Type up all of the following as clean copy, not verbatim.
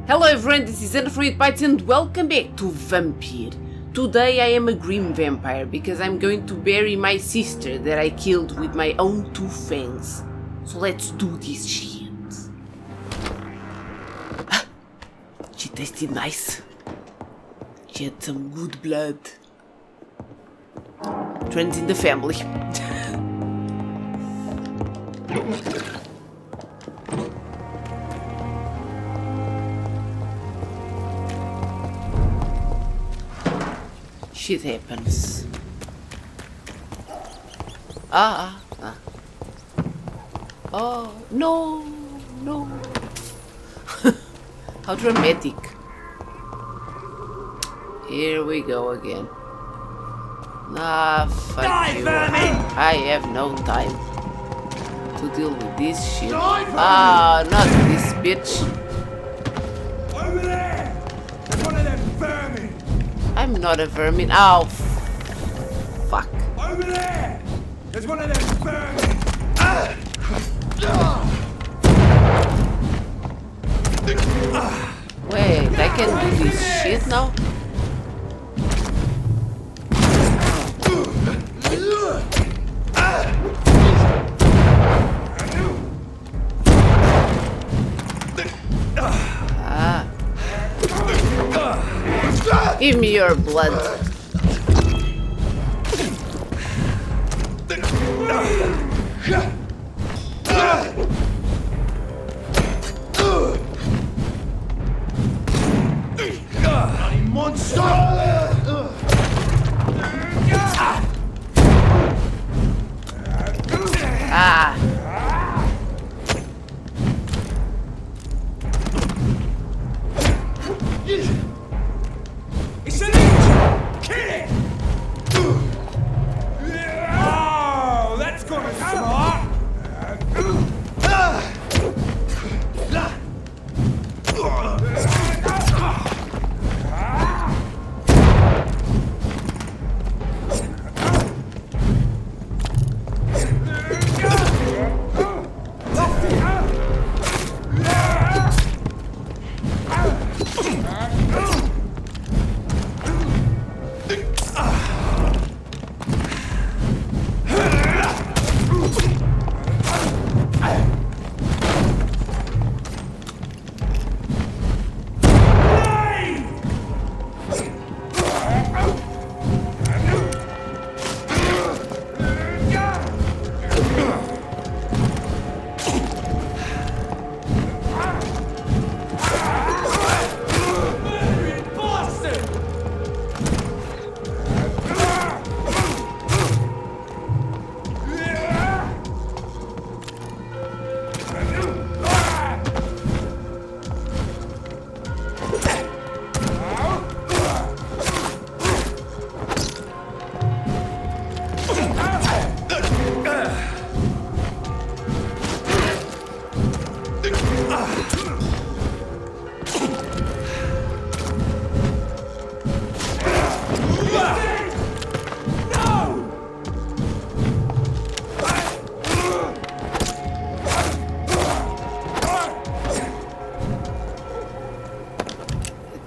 Hello everyone, this is Jonathan Reid and welcome back to Vampyr. Today I am a grim vampire because I'm going to bury my sister that I killed with my own two fangs. So let's do this shit. She tasted nice. She had some good blood. Trends in the family. Shit happens. Oh, no. How dramatic. Here we go again. Fuck you. I have no time to deal with this shit. Not this bitch. Over there! There's one of them vermin! I'm not a vermin. Ow. Fuck. Over there! There's one of them vermin! Wait, I can do this shit now? Give me your blood. Bloody monster! It's an angel! Kill it! Oh, that's gonna smart!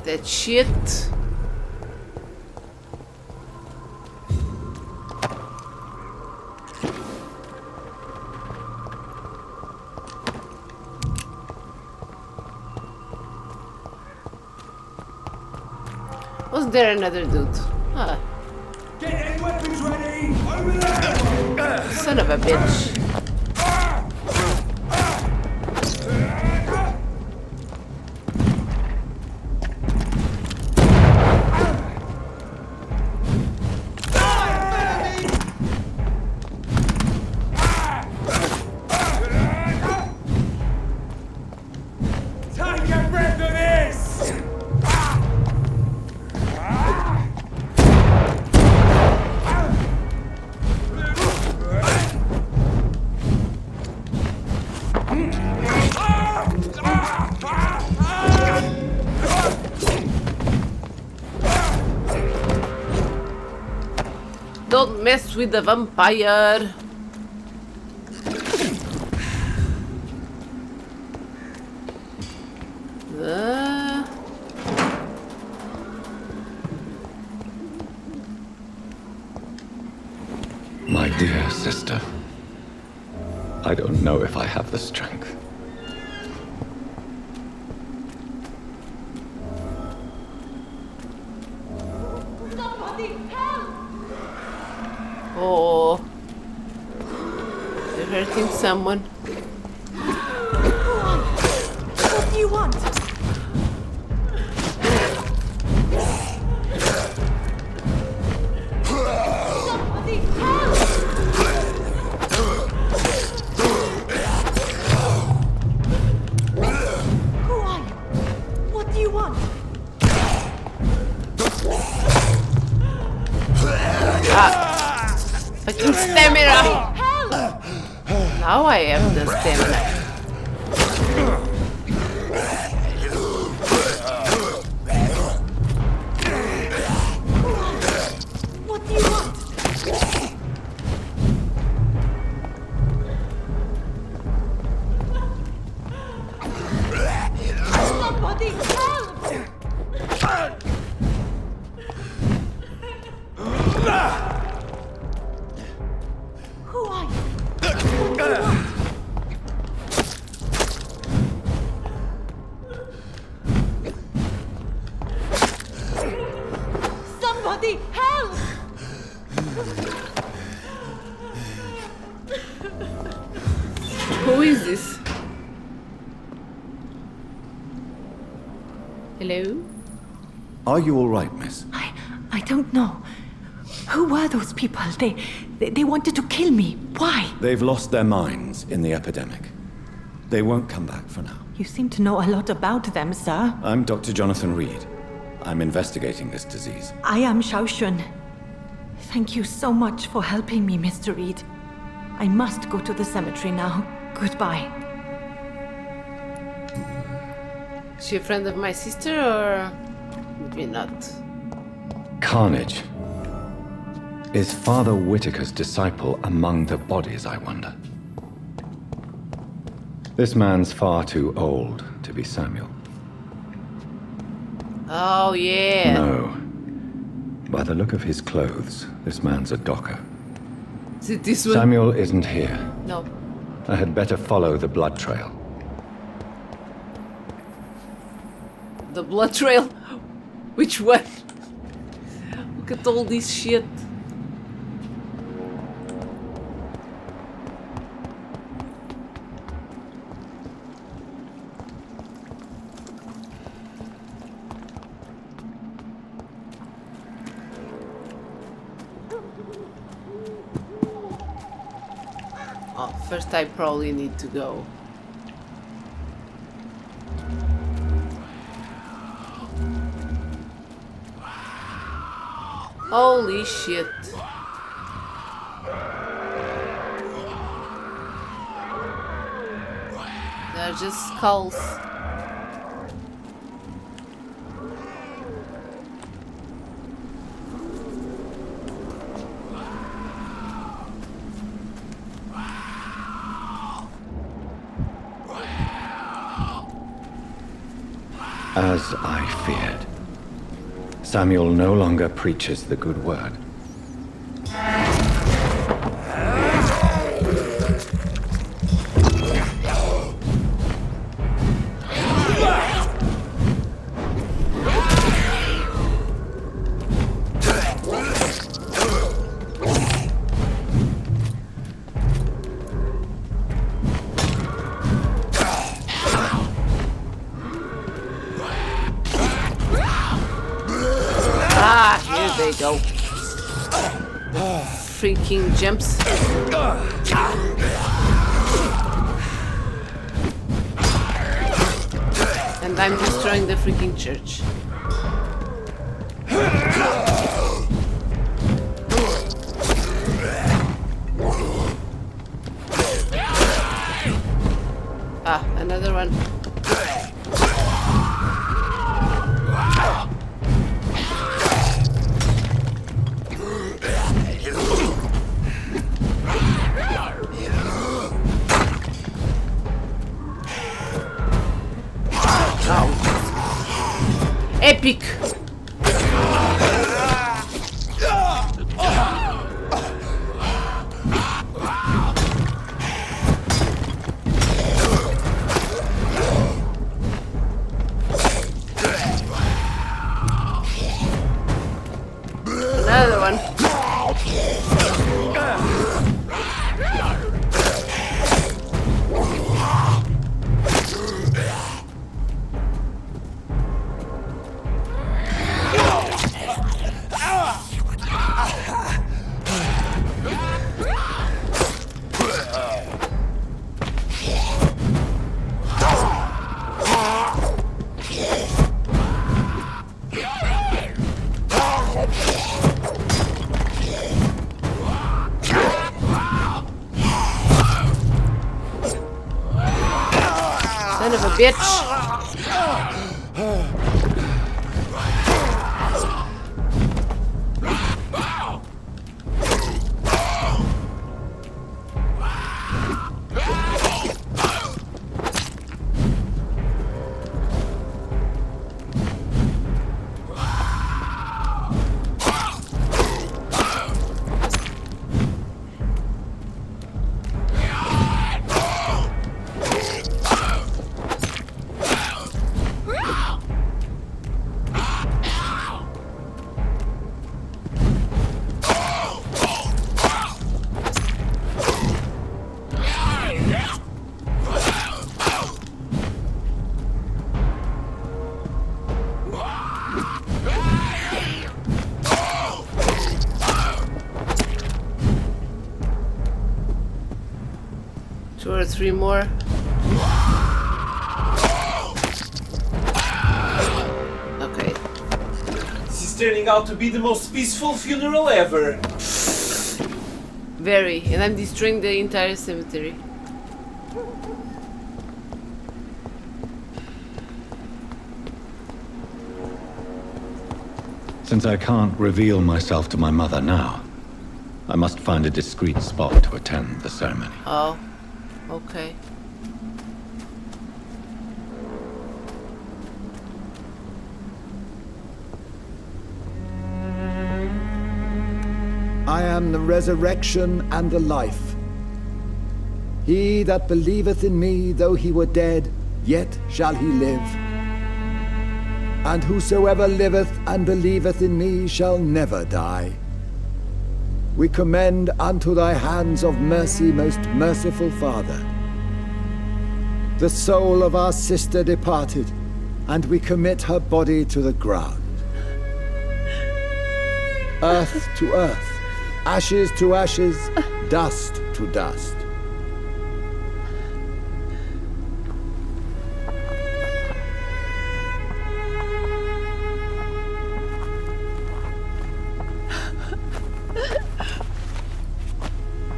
That shit. Was there another dude? Get any weapons ready! Over there! Son of a bitch. Take a breath of this! Don't mess with the vampire. Dear sister, I don't know if I have the strength. Somebody help! Oh, you're hurting someone. What do you want? Somebody help! Who are you? What do you want? Fucking stamina! Help! Now I have the stamina. What do you want? Somebody help! Who are you? What do you want? Somebody help! Who is this? Hello? Are you all right, miss? I don't know. Who were those people? They wanted to kill me. Why? They've lost their minds in the epidemic. They won't come back for now. You seem to know a lot about them, sir. I'm Dr. Jonathan Reid. I'm investigating this disease. I am Shaoshun. Thank you so much for helping me, Mr. Reid. I must go to the cemetery now. Goodbye. Is she a friend of my sister or maybe not? Carnage. Is Father Whitaker's disciple among the bodies, I wonder? This man's far too old to be Samuel. Oh yeah. No. By the look of his clothes, this man's a docker. Is it this one? Samuel isn't here. No. I had better follow the blood trail. The blood trail? Which one? Look at all this shit. Oh, first I probably need to go. Holy shit. They're just skulls. As I feared. Samuel no longer preaches the good word. Ah, here they go. Freaking jumps. And I'm destroying the freaking church. Ah, another one. Epic! bitch! Two or three more. Okay. This is turning out to be the most peaceful funeral ever. Very. And I'm destroying the entire cemetery. Since I can't reveal myself to my mother now, I must find a discreet spot to attend the ceremony. Oh. Okay. I am the resurrection and the life. He that believeth in me, though he were dead, yet shall he live. And whosoever liveth and believeth in me shall never die. We commend unto thy hands of mercy, most merciful Father, the soul of our sister departed, and we commit her body to the ground. Earth to earth, ashes to ashes, dust to dust.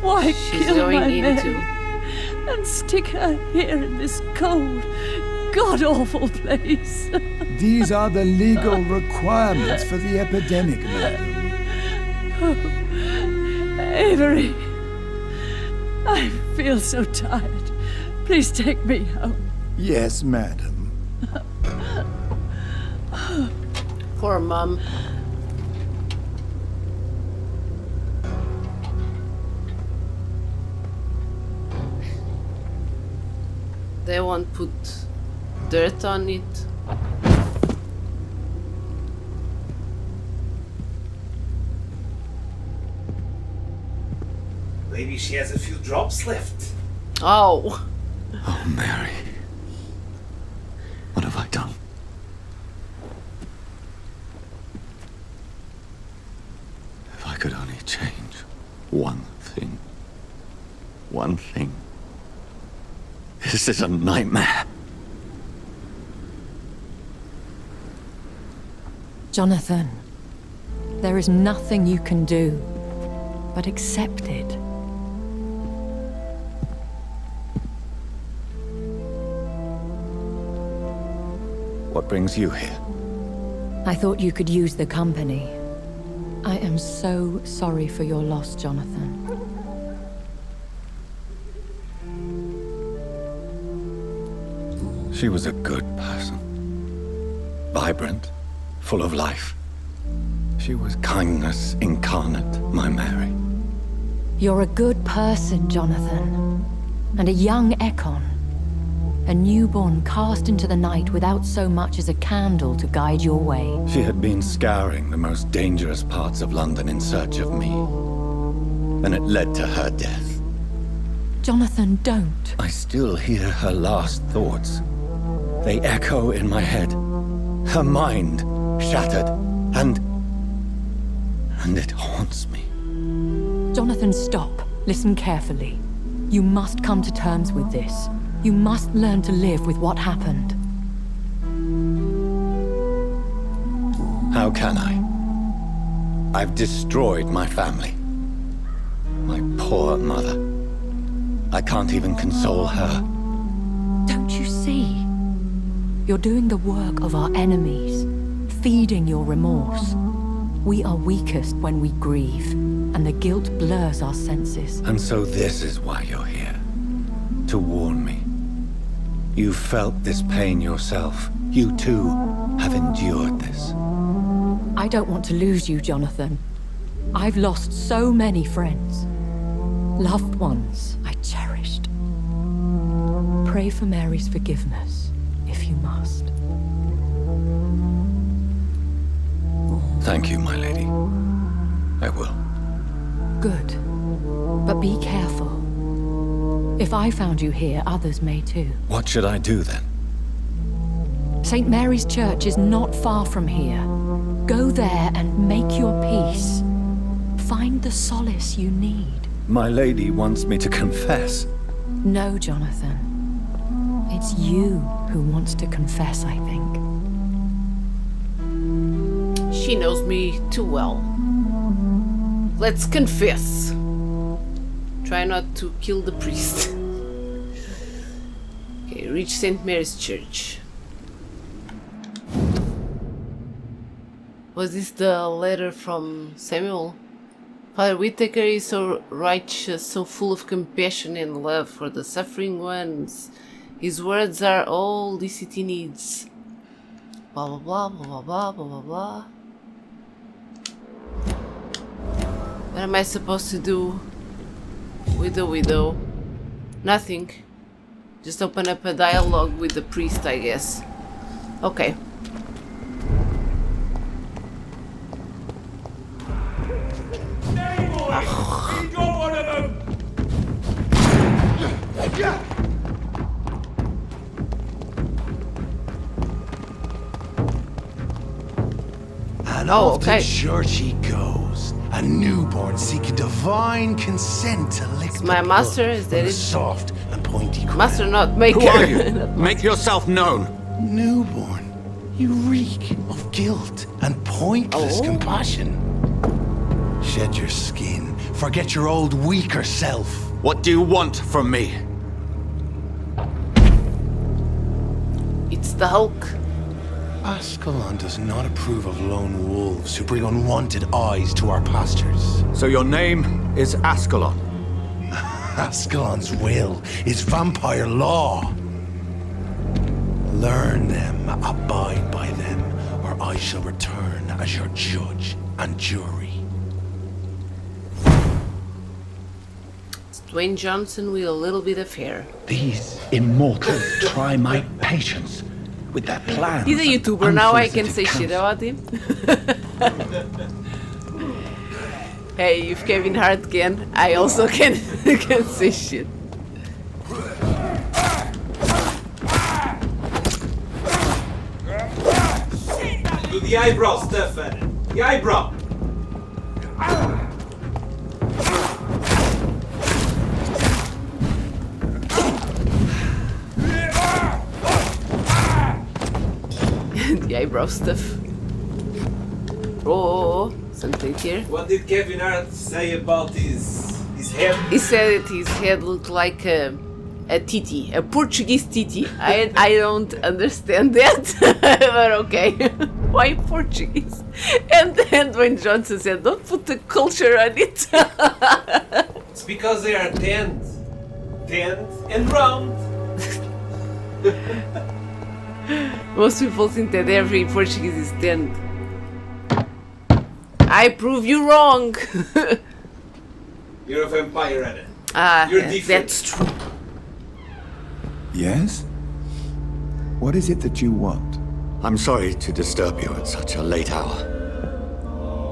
Why She's kill going my into. Mary and stick her here in this cold, god-awful place? These are the legal requirements for the epidemic, madam. Avery, I feel so tired. Please take me home. Yes, madam. Poor mom. They won't put dirt on it. Maybe she has a few drops left. Oh. Oh, Mary. What have I done? If I could only change one thing. One thing. This is a nightmare. Jonathan, there is nothing you can do but accept it. What brings you here? I thought you could use the company. I am so sorry for your loss, Jonathan. She was a good person. Vibrant, full of life. She was kindness incarnate, my Mary. You're a good person, Jonathan. And a young Ekon. A newborn cast into the night without so much as a candle to guide your way. She had been scouring the most dangerous parts of London in search of me. And it led to her death. Jonathan, don't. I still hear her last thoughts. They echo in my head. Her mind shattered, and it haunts me. Jonathan, stop. Listen carefully. You must come to terms with this. You must learn to live with what happened. How can I? I've destroyed my family. My poor mother. I can't even console her. Don't you see? You're doing the work of our enemies, feeding your remorse. We are weakest when we grieve, and the guilt blurs our senses. And so this is why you're here. To warn me. You felt this pain yourself. You too have endured this. I don't want to lose you, Jonathan. I've lost so many friends. Loved ones I cherished. Pray for Mary's forgiveness, if you must. Thank you, my lady. I will. Good. But be careful. If I found you here, others may too. What should I do then? St. Mary's Church is not far from here. Go there and make your peace. Find the solace you need. My lady wants me to confess. No, Jonathan. It's you who wants to confess, I think. She knows me too well. Let's confess. Try not to kill the priest. Okay, reach St. Mary's Church. Was this the letter from Samuel? Father Whittaker is so righteous, so full of compassion and love for the suffering ones. His words are all the city needs. Blah blah blah blah blah blah blah blah. What am I supposed to do with the widow? Nothing. Just open up a dialogue with the priest, I guess. Okay. We got one of them! And Oh, off okay. to church he goes, a newborn seeking divine consent to lick It's the my blood master, is from that the it? soft and pointy crown. Master, not maker. Who are you? Make yourself known. Newborn, you reek of guilt and pointless Oh. compassion. Shed your skin, forget your old weaker self. What do you want from me? It's the Hulk. Ascalon does not approve of lone wolves who bring unwanted eyes to our pastures. So your name is Ascalon. Ascalon's will is vampire law. Learn them, abide by them, or I shall return as your judge and jury. It's Dwayne Johnson with a little bit of hair. These immortals try my patience with their plans. He's a and YouTuber now, I can say unsolicited shit about him. Hey, if Kevin Hart can, I also can say shit. Do the eyebrow stuff, Anna. The eyebrow. The eyebrow stuff. Oh, something here. What did Kevin Hart say about his head? He said that his head looked like a titty, a Portuguese titty. I don't understand that, but okay. Why Portuguese? And then Dwayne Johnson said, don't put the culture on it. It's because they are tanned and round. Most people think that every Portuguese is tanned. I prove you wrong. You're a vampire, Anna. Ah, You're yes, different. that's true. Yes? What is it that you want? I'm sorry to disturb you at such a late hour.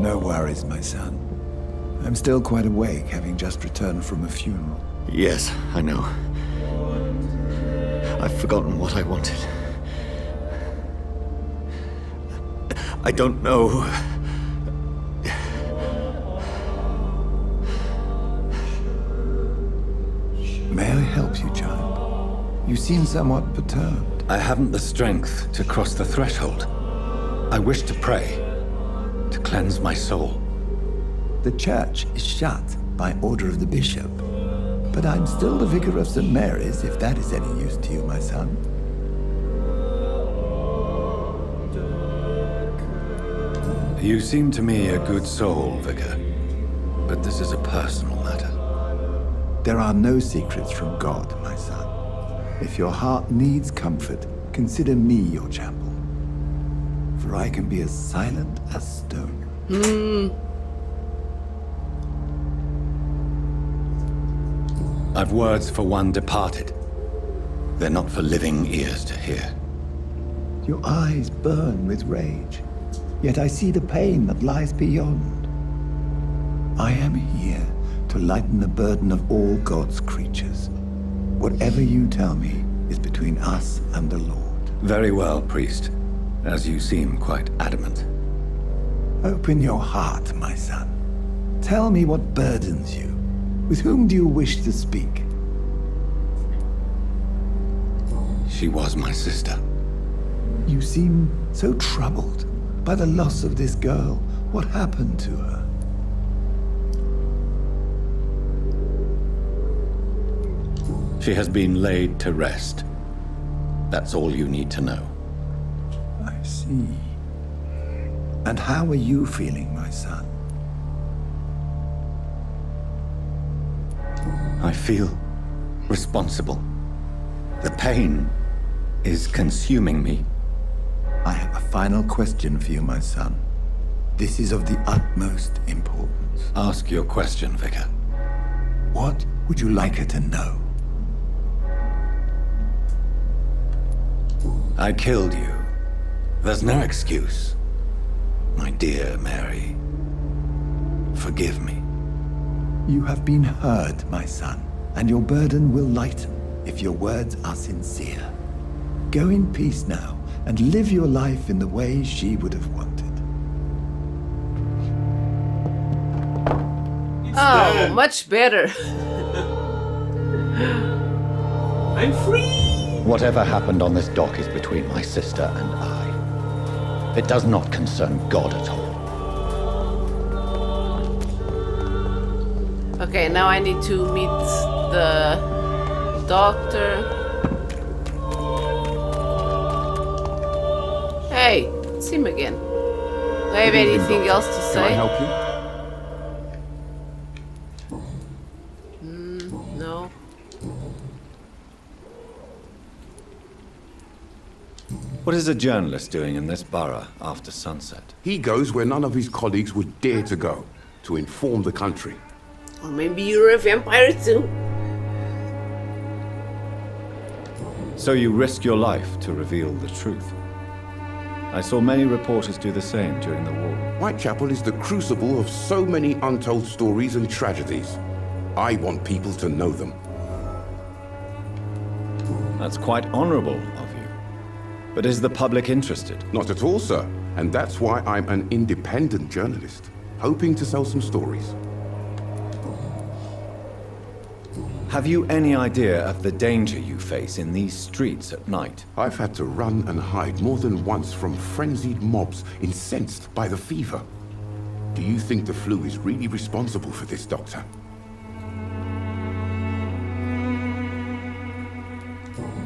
No worries, my son. I'm still quite awake, having just returned from a funeral. Yes, I know. I've forgotten what I wanted. I don't know. May I help you, child? You seem somewhat perturbed. I haven't the strength to cross the threshold. I wish to pray, to cleanse my soul. The church is shut by order of the bishop. But I'm still the vicar of St. Mary's, if that is any use to you, my son. You seem to me a good soul, Vicar. But this is a personal matter. There are no secrets from God, my son. If your heart needs comfort, consider me your chapel. For I can be as silent as stone. I've words for one departed. They're not for living ears to hear. Your eyes burn with rage, yet I see the pain that lies beyond. I am here to lighten the burden of all God's creatures. Whatever you tell me is between us and the Lord. Very well, priest. As you seem quite adamant. Open your heart, my son. Tell me what burdens you. With whom do you wish to speak? She was my sister. You seem so troubled by the loss of this girl. What happened to her? She has been laid to rest. That's all you need to know. I see. And how are you feeling, my son? I feel responsible. The pain is consuming me. I have a final question for you, my son. This is of the utmost importance. Ask your question, Vicar. What would you like her to know? I killed you. There's no excuse. My dear Mary, forgive me. You have been heard, my son, and your burden will lighten if your words are sincere. Go in peace now, and live your life in the way she would have wanted. Oh, much better. I'm free! Whatever happened on this dock is between my sister and I. It does not concern God at all. Okay, now I need to meet the doctor. Hey, it's him again. Do I have anything else to say? Can I help you? No. What is a journalist doing in this borough after sunset? He goes where none of his colleagues would dare to go, to inform the country. Or maybe you're a vampire too. So you risk your life to reveal the truth. I saw many reporters do the same during the war. Whitechapel is the crucible of so many untold stories and tragedies. I want people to know them. That's quite honorable of you. But is the public interested? Not at all, sir. And that's why I'm an independent journalist, hoping to sell some stories. Have you any idea of the danger you face in these streets at night? I've had to run and hide more than once from frenzied mobs incensed by the fever. Do you think the flu is really responsible for this, Doctor?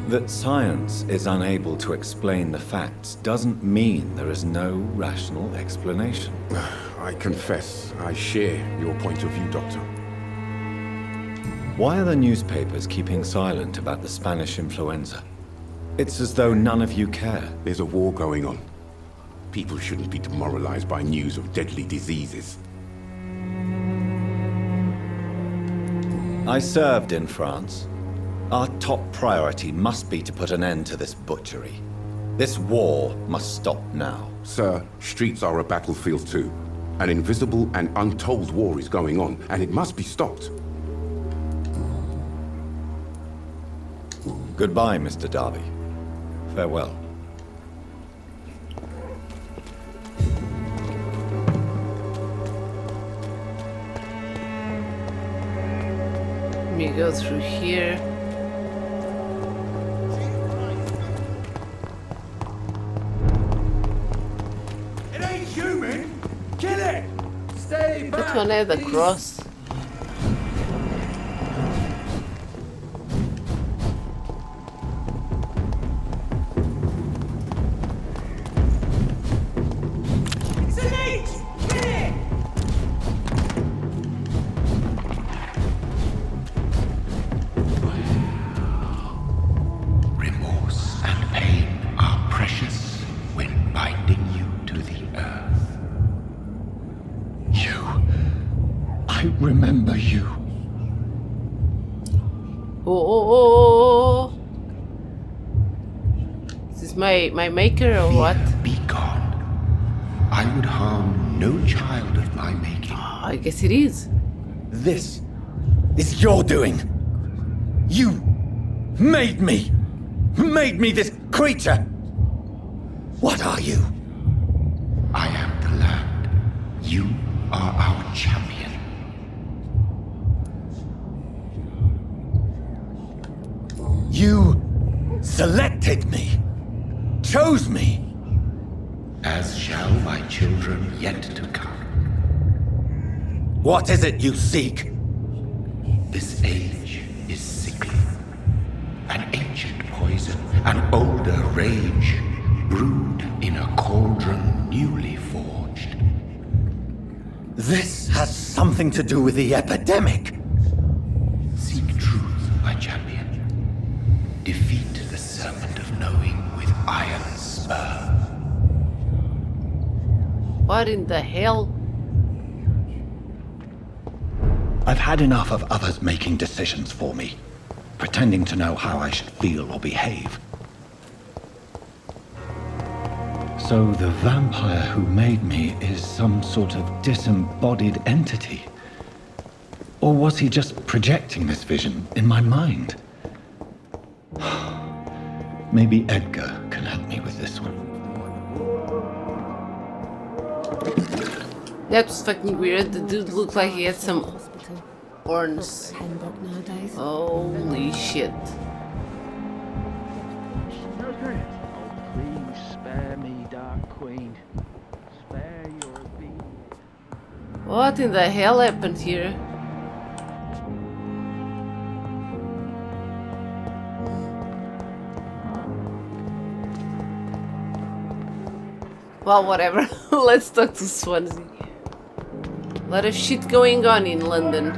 That science is unable to explain the facts doesn't mean there is no rational explanation. I confess, I share your point of view, Doctor. Why are the newspapers keeping silent about the Spanish influenza? It's as though none of you care. There's a war going on. People shouldn't be demoralized by news of deadly diseases. I served in France. Our top priority must be to put an end to this butchery. This war must stop now. Sir, streets are a battlefield too. An invisible and untold war is going on, and it must be stopped. Goodbye, Mr. Darby. Farewell. Let me go through here. It ain't human! Kill it! Stay back! That one had a cross. It's an angel! I remember you. Oh. Is this my maker or what? Be gone. I would harm no child of my making. I guess it is. This is your doing. You made me this creature. What are you? I am the land. You are our champion. You selected me, chose me. As shall my children yet to come. What is it you seek? This age is sickly. An ancient poison, an older rage, brewed in a cauldron newly forged. This has something to do with the epidemic. Seek truth, my champion. Defeat the serpent of knowing with iron spur. What in the hell? I've had enough of others making decisions for me, pretending to know how I should feel or behave. So the vampire who made me is some sort of disembodied entity? Or was he just projecting this vision in my mind? Maybe Edgar can help me with this one. That was fucking weird. The dude looked like he had some horns. Holy shit. Please spare me, Dark Queen. Spare your being. What in the hell happened here? Well, whatever. Let's talk to Swansea. A lot of shit going on in London.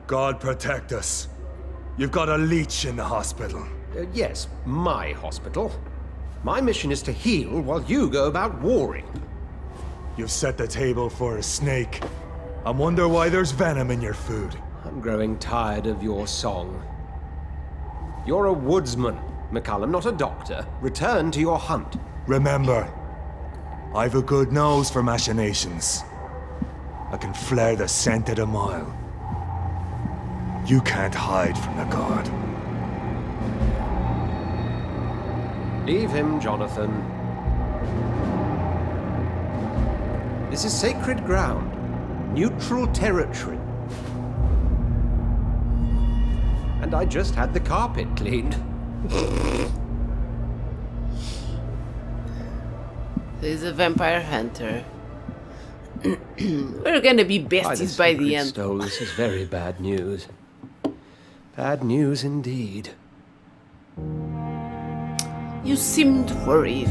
God protect us. You've got a leech in the hospital. Yes, my hospital. My mission is to heal while you go about warring. You've set the table for a snake. I wonder why there's venom in your food. I'm growing tired of your song. You're a woodsman, McCallum, not a doctor. Return to your hunt. Remember, I've a good nose for machinations. I can flare the scent at a mile. You can't hide from the god. Leave him, Jonathan. This is sacred ground. Neutral territory. And I just had the carpet cleaned. There's a vampire hunter. We're gonna be besties by the end. Stole, this is very bad news. Bad news indeed. You seemed worried.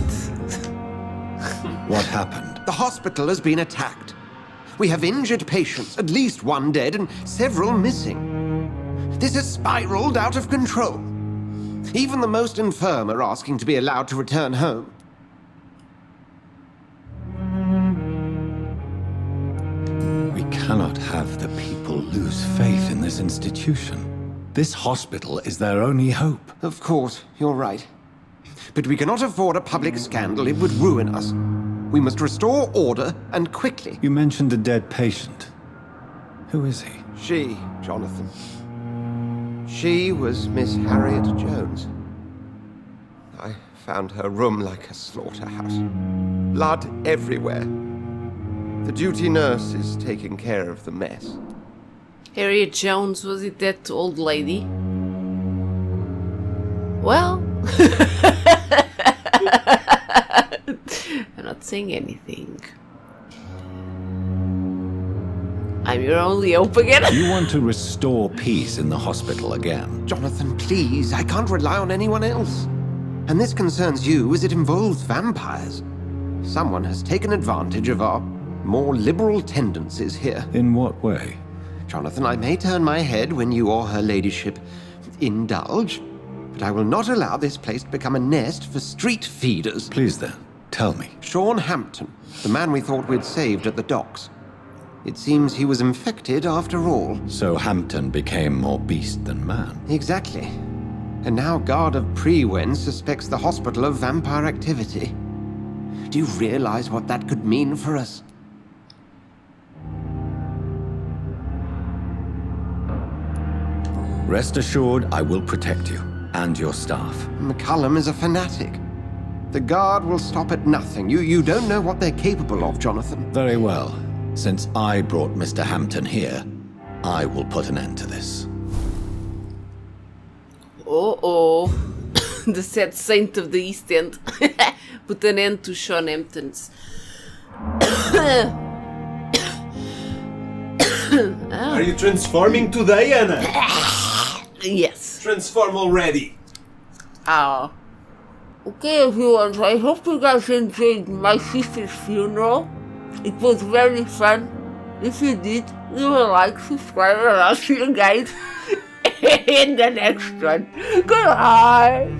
What happened? The hospital has been attacked. We have injured patients, at least one dead and several missing. This has spiraled out of control. Even the most infirm are asking to be allowed to return home. We cannot have the people lose faith in this institution. This hospital is their only hope. Of course, you're right. But we cannot afford a public scandal. It would ruin us. We must restore order, and quickly. You mentioned a dead patient. Who is he? She, Jonathan. She was Miss Harriet Jones. I found her room like a slaughterhouse. Blood everywhere. The duty nurse is taking care of the mess. Harriet Jones, was it that old lady? Well... I'm not saying anything. I'm your only hope again. You want to restore peace in the hospital again? Jonathan, please. I can't rely on anyone else. And this concerns you as it involves vampires. Someone has taken advantage of our more liberal tendencies here. In what way? Jonathan, I may turn my head when you or her ladyship indulge, but But I will not allow this place to become a nest for street feeders. Please then, tell me. Sean Hampton, the man we thought we'd saved at the docks. It seems he was infected after all. So Hampton became more beast than man. Exactly. And now Guard of Prewen suspects the hospital of vampire activity. Do you realize what that could mean for us? Rest assured, I will protect you and your staff. McCullum is a fanatic. The Guard will stop at nothing. You don't know what they're capable of, Jonathan. Very well. Since I brought Mr. Hampton here, I will put an end to this. Uh-oh. The sad saint of the East End. Put an end to Sean Hampton's. Are you transforming today, Anna? Yes. Transform already. Oh. Okay, everyone, I hope you guys enjoyed my sister's funeral. It was very fun. If you did, leave a like, subscribe, and I'll see you guys in the next one. Goodbye.